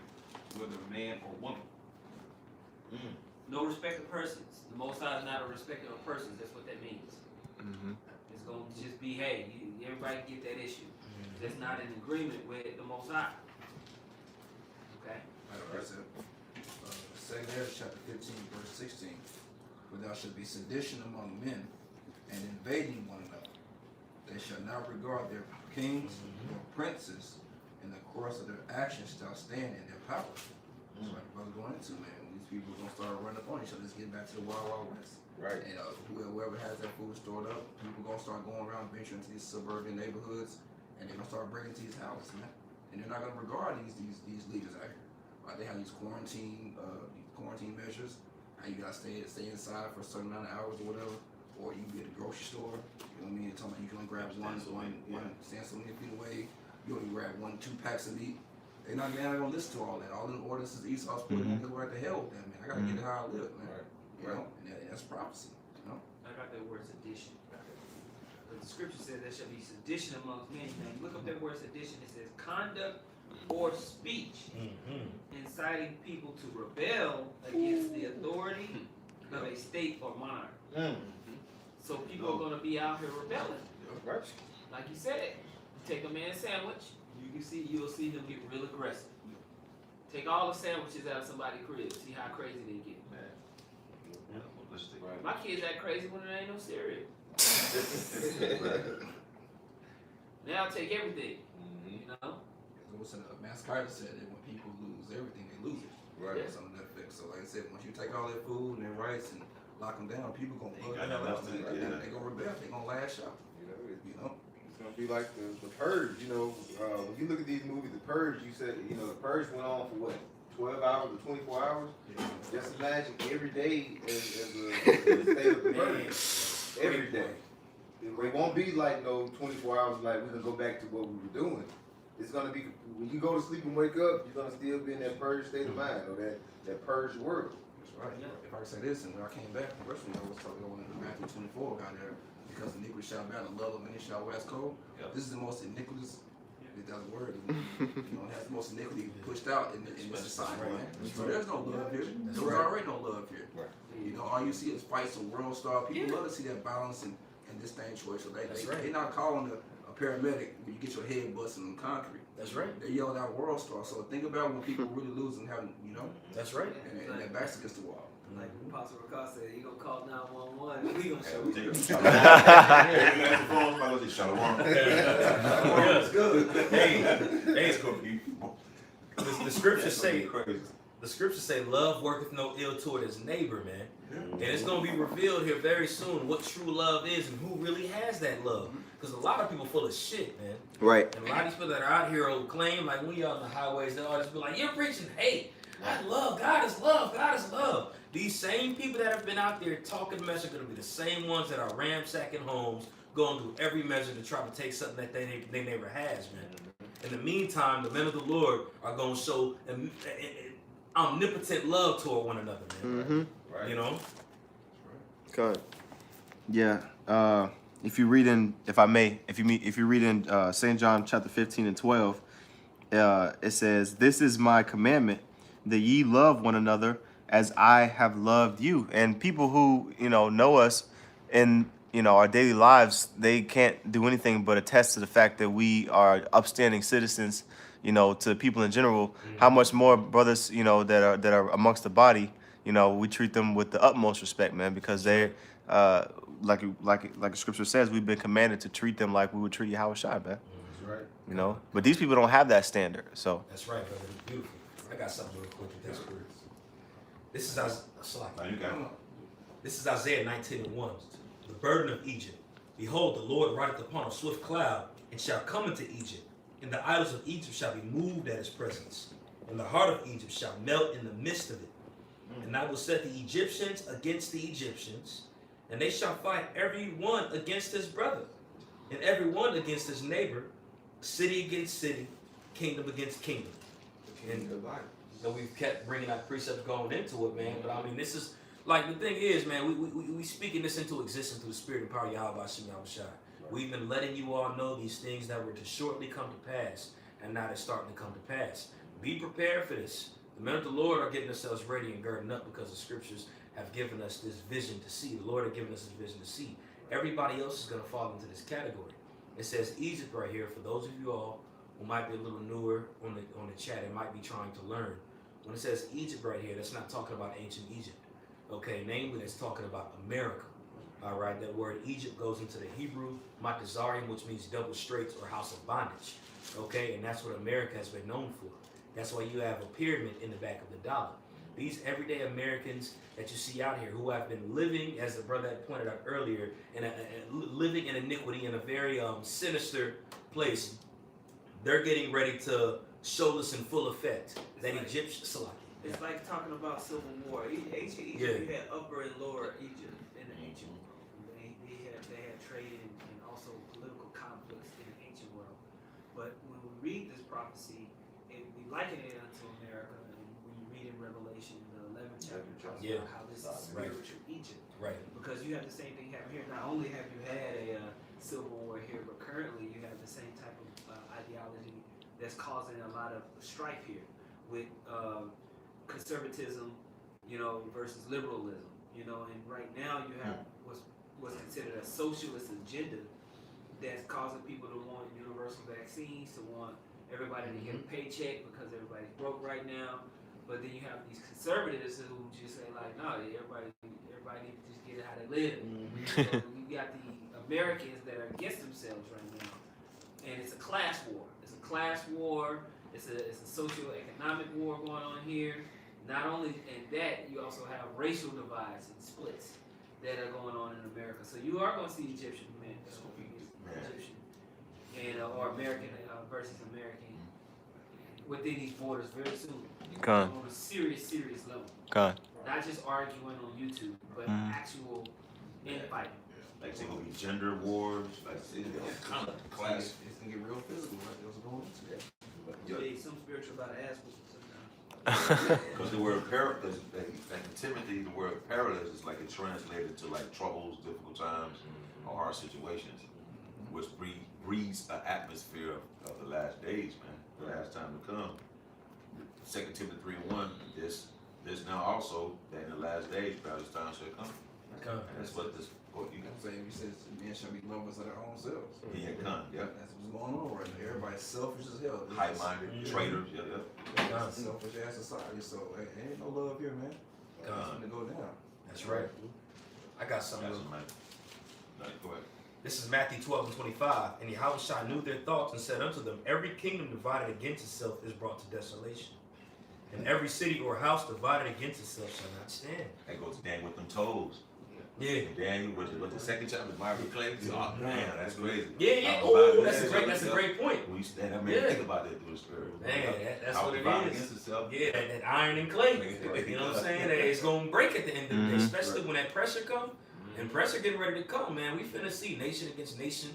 whether man or woman. No respect of persons. The Most High is not a respecter of persons. That's what that means. It's going to just be, hey, everybody get that issue. That's not in agreement with the Most High. Okay? That's it. Second Ezra chapter 15, verse 16. For thou shalt be sedition among men, and invading one another. They shall not regard their kings or princes, and the course of their actions shall stand in their power. That's what the brother going into, man. These people are gonna start running up on each other. Let's get back to the Wild Wild West. Right. And whoever has that food stored up, people gonna start going around venturing into these suburban neighborhoods, and they're gonna start breaking into these houses, man. And they're not gonna regard these leaders out here. Like they have these quarantine measures. How you gotta stay inside for a certain amount of hours or whatever, or you can be at the grocery store. You know what I mean? It's talking about you can only grab one stand so many feet away. You only grab 1-2 packs of meat. They're not gonna listen to all that. All the ordinances Esau's put in, right to hell with them, man. I gotta get it how I live, man. You know, and that's prophecy. You know. I got that word sedition. But the scripture says there shall be sedition amongst men. Now you look up that word sedition, it says conduct or speech inciting people to rebel against the authority of a state or monarch. So people are gonna be out here rebelling. Right. Like you said, you take a man's sandwich, you'll see them get real aggressive. Take all the sandwiches out of somebody's crib, see how crazy they get. My kids act crazy when there ain't no cereal. Now take everything, you know? Master Carter said that when people lose everything, they lose it. Right. That's on Netflix. So like I said, once you take all that food and their rights and lock them down, people gonna bug got out. nothing else to do. They gonna rebel. They gonna lash out. You know. It's gonna be like the Purge. You know, when you look at these movies, the Purge. You said, you know, the Purge went on for what, 12 hours or 24 hours? Just imagine every day as a state of emergency. Every day. It won't be like no 24 hours like we're gonna go back to what we were doing. It's gonna be when you go to sleep and wake up, you're gonna still be in that purge state of mind or that purge world. That's right. If I could say this, and when I came back from wrestling, I was talking about Matthew 24 down there, because the iniquity shall abound, the love of many shall wax cold. Yep. This is the most iniquitous. That's a word. You know, it has the most iniquity pushed out in the society, man. So there's no love here. There's already no love here. Right. You know, all you see is fights and world star. People love to see that balance and this thing choice. So they're not calling a paramedic when you get your head busted on concrete. That's right. They're yelling out world star. So think about when people really lose and having, you know, That's right. and their backs against the wall. Like Apostle Ricard said, he gonna call 911. We gonna show you. It's good. Hey, it's cool. The scriptures say, love worketh no ill toward his neighbor, man. And it's gonna be revealed here very soon what true love is and who really has that love. Because a lot of people full of shit, man. Right. And a lot of these people that are out here will claim, like when you're on the highways, they'll always be like, you're preaching hate. I love, God is love, God is love. These same people that have been out there talking mess are going to be the same ones that are ransacking homes, going through every measure to try to take something that they never has, man. In the meantime, the men of the Lord are going to show omnipotent love toward one another, man. Right. You know? Good. Yeah. If you read in, if you read in St. John chapter 15 and 12, it says, "This is my commandment, that ye love one another as I have loved you." And people who know us in our daily lives, they can't do anything but attest to the fact that we are upstanding citizens. To people in general, how much more brothers that are amongst the body. We treat them with the utmost respect, man, because they're like the scripture says, we've been commanded to treat them like we would treat Yahweh Shai, man. That's right. But these people don't have that standard. So That's right, brother. It's beautiful. I got something real quick with this word. This is Isaiah 19:1. The burden of Egypt. Behold, the Lord rideth upon a swift cloud, and shall come into Egypt. And the idols of Egypt shall be moved at his presence. And the heart of Egypt shall melt in the midst of it. And I will set the Egyptians against the Egyptians, and they shall fight every one against his brother, and every one against his neighbor, city against city, kingdom against kingdom. And we've kept bringing our precepts going into it, man. But I mean, this is Like the thing is, man, we speaking this into existence through the spirit and power of Yahweh Hashem Yahushua. We've been letting you all know these things that were to shortly come to pass, and now they're starting to come to pass. Be prepared for this. The men of the Lord are getting themselves ready and girding up because the scriptures have given us this vision to see. The Lord has given us this vision to see. Everybody else is going to fall into this category. It says Egypt right here for those of you all who might be a little newer on the chat and might be trying to learn. When it says Egypt right here, that's not talking about ancient Egypt. Okay, namely, it's talking about America. All right, that word Egypt goes into the Hebrew Matazarium, which means double straits or house of bondage. Okay, and that's what America has been known for. That's why you have a pyramid in the back of the dollar. These everyday Americans that you see out here who have been living, as the brother had pointed out earlier, living in iniquity in a very sinister place, they're getting ready to show this in full effect. That Egyptian Salaki. It's like talking about civil war. Ancient Egypt, you had Upper and Lower Egypt in the ancient world. They had trade and also political conflicts in the ancient world. But when we read this prophecy, we liken it unto America. And when you read in Revelation, the 11th chapter, it talks about how this is spiritual Egypt. Right. Because you have the same thing happen here. Not only have you had a civil war here, but currently you have the same type of ideology that's causing a lot of strife here with conservatism, versus liberalism, and right now you have what's considered a socialist agenda that's causing people to want universal vaccines, to want everybody to get a paycheck because everybody's broke right now. But then you have these conservatives who just say like, no, everybody needs to just get it how they live. So you got the Americans that are against themselves right now, and it's a class war. It's a class war. It's a socio-economic war going on here. Not only in that, you also have racial divides and splits that are going on in America. So you are going to see Egyptian men, Egyptian, and or American versus American within these borders very soon. Con. On a serious level. Con. Not just arguing on YouTube, but actual infighting. Like it's gonna be gender wars, like it's kind of class. It's gonna get real physical like it was going into that. Yeah, some spiritual about to ask me sometimes. Because the word perilous, like in Timothy, the word perilous is like it translated to like troubles, difficult times, or hard situations, which breeds an atmosphere of the last days, man, the last time to come. 2 Timothy 3:1, this now also that in the last days, perilous times shall come. And that's what this quote you You know got. what I'm saying? We said men shall be lovers of their own selves. Yeah, come, yeah. That's what's going on right now. Everybody's selfish as hell. High-minded, traitors, yeah. It's a selfish ass society, so ain't no love here, man. It's gonna go down. That's right. I got something. That's right. No, go ahead. This is Matthew 12:25. And Yahushua knew their thoughts and said unto them, every kingdom divided against itself is brought to desolation. And every city or house divided against itself shall not stand. That goes to Daniel with them toes. Yeah. Daniel with the second chapter, Bible claims. Oh man, that's crazy. Yeah. How Oh, divided that's a great point. We stand up and think about that through the spirit. Man, that's How what it divided is. against itself. Yeah, that iron and clay. You know what I'm saying? That it's gonna break at the end of the day, especially when that pressure comes. And pressure getting ready to come, man. We finna see nation against nation,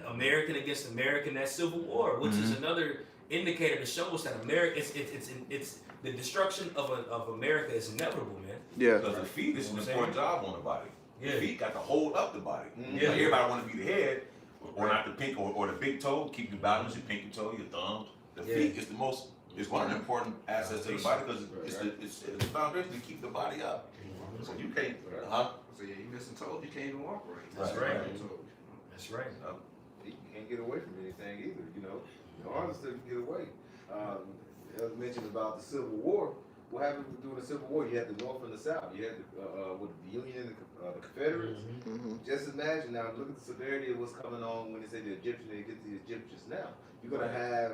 American against American, that civil war, which is another indicator to show us that America, it's the destruction of America is inevitable, man. Yeah. Because the feet is an important job on the body. Yeah. The feet got to hold up the body. Yeah. Like everybody want to be the head, or not the pink, or the big toe. Keep your balance, your pinky toe, your thumb. The feet is the most. It's one of the important assets to the body because it's the foundation to keep the body up. So you can't. So yeah, you missing toes, you can't even walk right. That's right. That's right. You can't get away from anything either, The arms still can get away. As mentioned about the Civil War, what happened during the Civil War? You had the North and the South. You had with the Union and the Confederates. Just imagine now, look at the severity of what's coming on when they say the Egyptians, they get the Egyptians now. You're going to have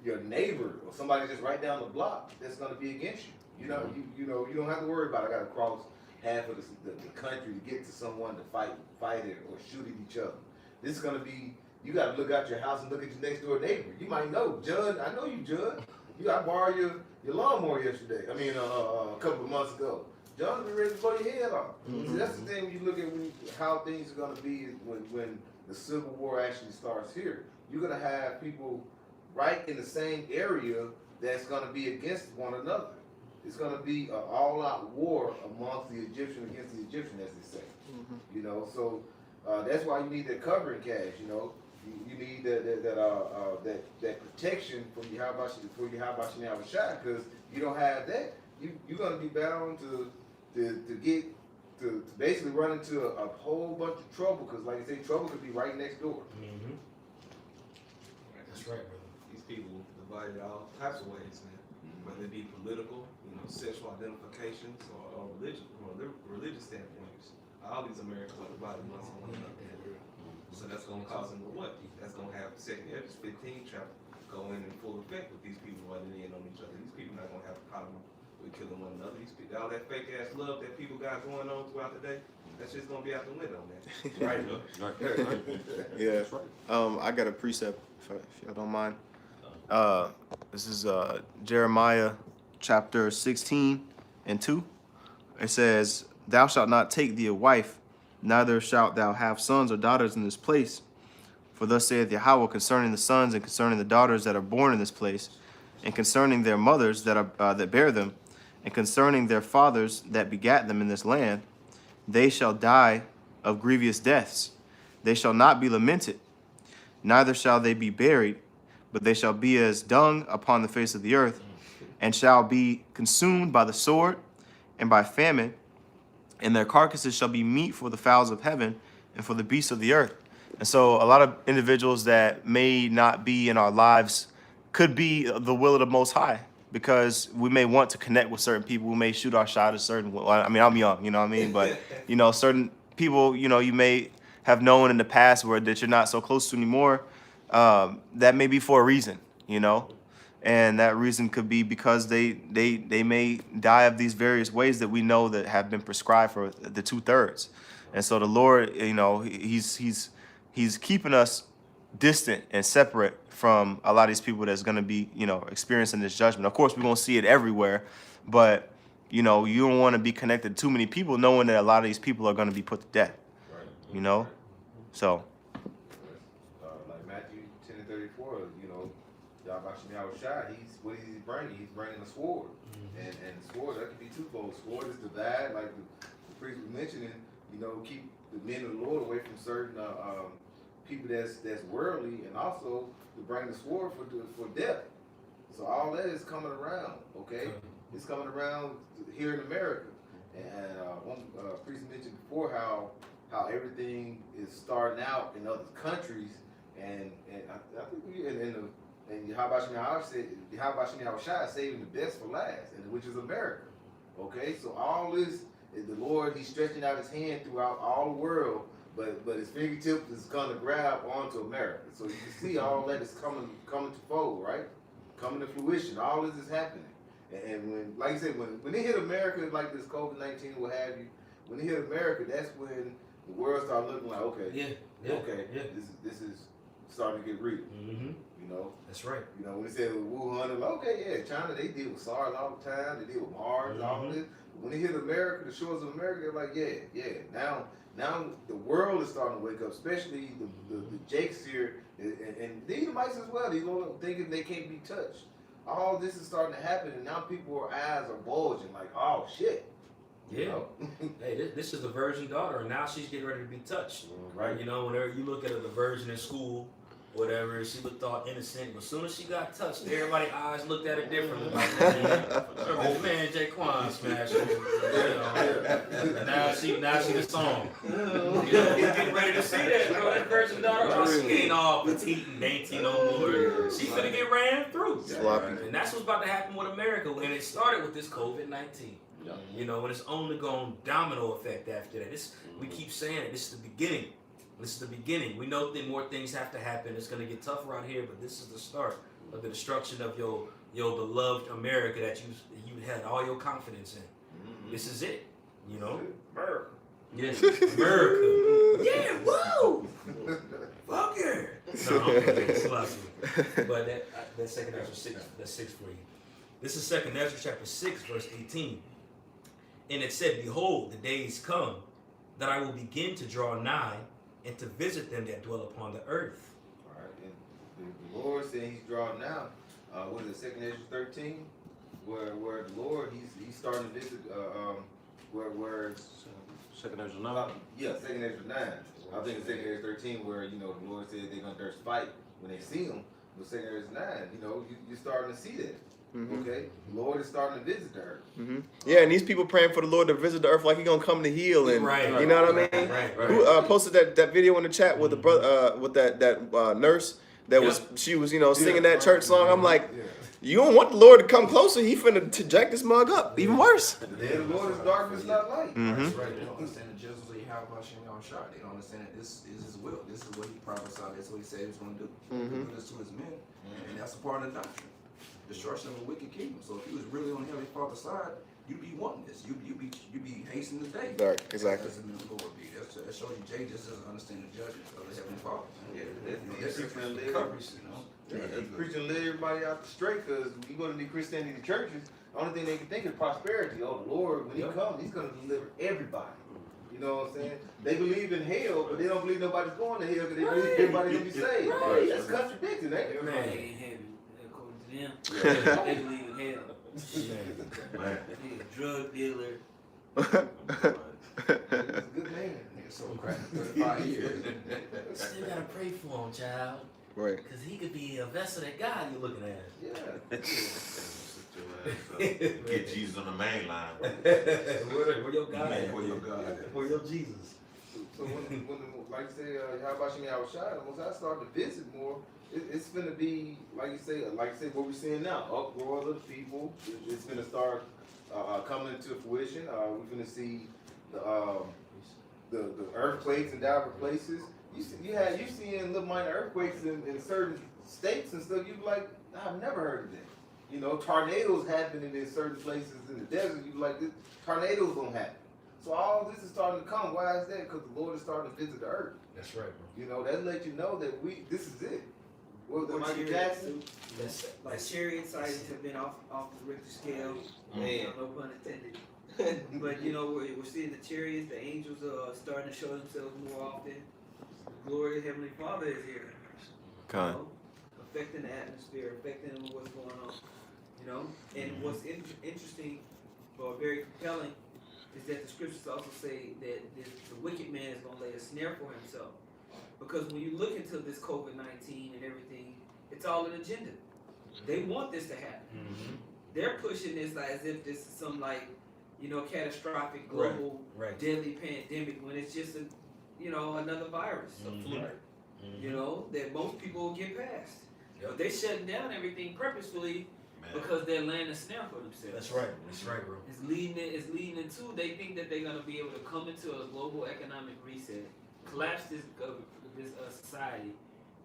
your neighbor or somebody just right down the block that's going to be against you. You don't have to worry about it. I got to cross half of the country to get to someone to fight it or shoot at each other. This is going to be, you got to look out your house and look at your next door neighbor. You might know, Judd, I know you, Judd. I borrowed your lawnmower yesterday. A couple of months ago. John's been ready to blow your head off. See, that's the thing when you look at how things are going to be when the Civil War actually starts here. You're going to have people right in the same area that's going to be against one another. it's gonna be an all-out war amongst the Egyptian against the Egyptian, as they say. You know, so that's why you need that covering cash. You know, you need that protection from Yahweh Shai, because you don't have that, you're gonna be bound to basically run into a whole bunch of trouble, because like I say, trouble could be right next door. Mm-hmm. That's right, brother. These people divided all types of ways, man. Whether it be political, sexual identifications, or religion, or religious standpoints. All these Americans are divided amongst one another. So that's gonna cause them to what? That's gonna have 2nd Ezra 15 chapter go in full effect with these people running in on each other. These people not gonna have a problem with killing one another. These people, all that fake ass love that people got going on throughout the day, that's just gonna be out the window, man. Right. Yeah. I got a precept, if y'all don't mind. This is Jeremiah chapter 16 and 2. It says, "Thou shalt not take thee a wife, neither shalt thou have sons or daughters in this place. For thus saith Yahweh concerning the sons and concerning the daughters that are born in this place, and concerning their mothers that bear them, and concerning their fathers that begat them in this land, they shall die of grievous deaths. They shall not be lamented, neither shall they be buried, but they shall be as dung upon the face of the earth, and shall be consumed by the sword and by famine, and their carcasses shall be meat for the fowls of heaven and for the beasts of the earth." And so a lot of individuals that may not be in our lives could be the will of the Most High, because we may want to connect with certain people. We may shoot our shot at certain, I mean, I'm young, you know what I mean? But, certain people, you may have known in the past that you're not so close to anymore. That may be for a reason, and that reason could be because they may die of these various ways that we know that have been prescribed for the 2/3. And so the Lord, he's keeping us distant and separate from a lot of these people that's going to be, experiencing this judgment. Of course, we're going to see it everywhere, but, you don't want to be connected to too many people knowing that a lot of these people are going to be put to death, so. Like Matthew 10:34, Yahweh Shai, what is he bringing? He's bringing a sword. And the sword, that could be twofold. Sword is divide, like the priest was mentioning, keep the men of the Lord away from certain people that's worldly, and also to bring the sword for death. So all that is coming around, okay? It's coming around here in America. And one priest mentioned before how everything is starting out in other countries, and I think and Yahweh Shai is saving the best for last, and which is America. Okay, so all this is the Lord. He's stretching out His hand throughout all the world, but His fingertips is gonna grab onto America. So you can see all that is coming to fold, right? Coming to fruition. All this is happening, and when, like I said, when they hit America like this COVID-19, what have you, when they hit America, that's when the world started looking like, okay, this is starting to get real. Mm-hmm. That's right. When they said Wuhan, like, okay, yeah, China, they deal with SARS all the time, they deal with Mars, all this. But when they hit America, the shores of America, they're like, yeah. Now the world is starting to wake up, especially the Jakes here, and the Edomites as well. These people thinking they can't be touched. All this is starting to happen, and now people's eyes are bulging, like, oh shit. Yeah. Hey, this is the virgin daughter, and now she's getting ready to be touched. Right. Whenever you look at the virgin in school, whatever, she looked all innocent, but as soon as she got touched, everybody's eyes looked at her differently. Like, man, Jaquan smashed her. And now she the song. He's getting ready to see that, bro. That virgin daughter, she ain't all petite and dainty no more. She's finna get ran through. And that's what's about to happen with America. And it started with this COVID-19. And it's only going domino effect after that. We keep saying it. This is the beginning. This is the beginning. We know that more things have to happen. It's going to get tougher out here, but this is the start of the destruction of your beloved America that you had all your confidence in. This is it. America. Yes, America. Yeah, woo! Fuck yeah. No, it's but that second Ezra 6, that's 6 for you. This is second Ezra chapter 6, verse 18. And it said, "Behold, the days come that I will begin to draw nigh and to visit them that dwell upon the earth." All right, and the Lord said He's drawing now. What is it, 2nd Ezra 13? where the Lord he's starting to visit where Second Ezra 9. yeah, second Ezra 9. I think it's second Ezra 13 where the Lord said they're gonna thirst fight when they see him. But second Ezra 9, you're starting to see that. Mhm. Okay, the Lord is starting to visit the earth. Yeah, and these people praying for the Lord to visit the earth like He gonna come to heal, and you know what I mean. Who posted that video in the chat with the brother with that nurse that was she was singing that church song. I'm like, you don't want the Lord to come closer. He finna to jack this mug up even worse. The day of the Lord is darkness, not light. That's right. They don't understand the justice of Yahweh Shem Shah. They don't understand that this is his will. This is what he prophesied. That's what he said he was going to do. Do this to his men. And that's a part of the doctrine. Destruction of a wicked kingdom. So if he was really on the Heavenly Father's side, you'd be wanting this. You'd be hastening the day. Right, exactly. That's the Lord be. That shows you Jay just doesn't understand the judgment of the Heavenly Father. That's Coverage, preaching let everybody out the straight, because you go to the Christianity churches, the only thing they can think is prosperity. Oh, the Lord, when he comes, he's going to deliver everybody. You know what I'm saying? They believe in hell, but they don't believe nobody's going to hell because they believe everybody's going to be saved. That's contradicting, ain't it? Everybody ain't heaven, according to them. They believe in hell. Man. He's a drug dealer. He's a good man. Nigga sold crack for 35 years. Still gotta pray for him, child. Right. Because he could be a vessel that God you're looking at. Yeah. Get Jesus on the main line. Where your God Man, at? where your God at? Where your Jesus? So when like you say, how about you, Shai? Once I start to visit more, it's gonna be like you say, what we're seeing now, uproar of the people. It's gonna start coming to fruition. We're gonna see the earthquakes in different places. You seeing little minor earthquakes in certain states and stuff. You be like, I've never heard of that. Tornadoes happening in certain places in the desert. You be like, tornadoes don't happen. So all this is starting to come. Why is that? Because the Lord is starting to visit the earth. That's right, bro. That let you know that this is it. What was it, Or Michael chariots. Jackson? Like chariot sightings have been off the Richter scale. Man. No pun intended. But we're seeing the chariots, the angels are starting to show themselves more often. The glory of the Heavenly Father is here. Affecting the atmosphere, affecting what's going on. And what's interesting or very compelling is that the scriptures also say that the wicked man is going to lay a snare for himself. Because when you look into this COVID-19 and everything, it's all an agenda. They want this to happen. They're pushing this as if this is some catastrophic global deadly pandemic when it's just another virus, a flu. That most people will get past. But they shutting down everything purposefully because they're laying a snare for themselves. That's right, bro. It's leading into, they think that they're gonna be able to come into a global economic reset, collapse this society,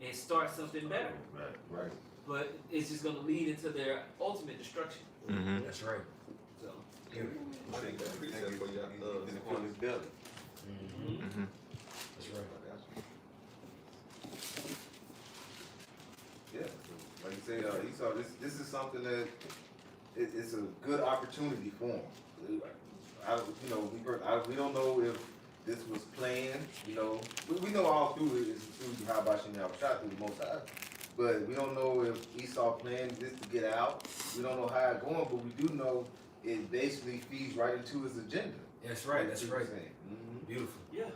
and start something better. Right. But it's just gonna lead into their ultimate destruction. That's right. So Thank you for his belly. That's right. Yeah, like you say, Esau, this is something that it's a good opportunity for him. We don't know if this was planned. We know all through it is through how about shot through the Most High, but we don't know if Esau planned this to get out. We don't know how it's going, but we do know it basically feeds right into his agenda. That's right. That's right. Beautiful. yeah.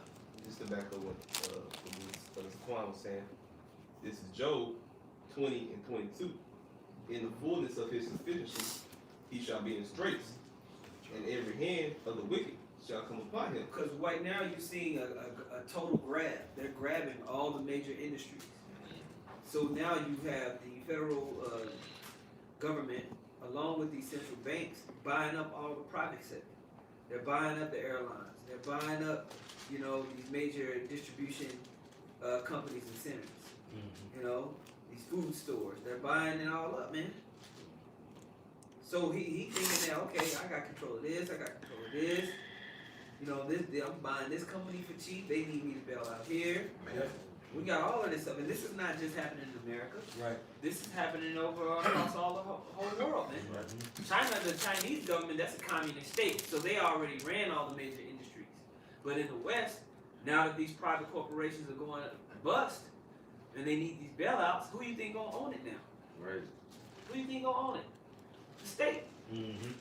Just to back up what Quan was saying, this is Job 20 and 22. In the fullness of his sufficiency, he shall be in straits, and every hand of the wicked shall come upon him. Because right now you're seeing a total grab. They're grabbing all the major industries. So now you have the federal government, along with these central banks, buying up all the private sector. They're buying up the airlines. They're buying up, these major distribution companies and centers. These food stores. They're buying it all up, man. So he thinking that, okay, I got control of this. I got control of this. I'm buying this company for cheap. They need me to bail out here. We got all of this stuff, and this is not just happening in America. Right. This is happening across all the whole world, man. China, the Chinese government, that's a communist state, so they already ran all the major industries. But in the West, now that these private corporations are going bust, and they need these bailouts, who you think gonna own it now? Right. Who you think gonna own it? The state. Mm-hmm.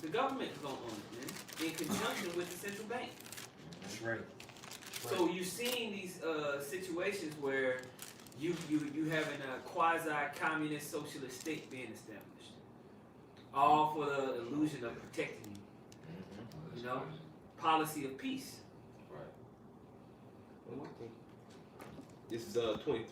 The government is gonna own it, man, in conjunction with the central bank. That's right. So you're seeing these situations where you having a quasi-communist socialist state being established, all for the illusion of protecting you. You know, policy of peace. Right. One more thing. This is 20.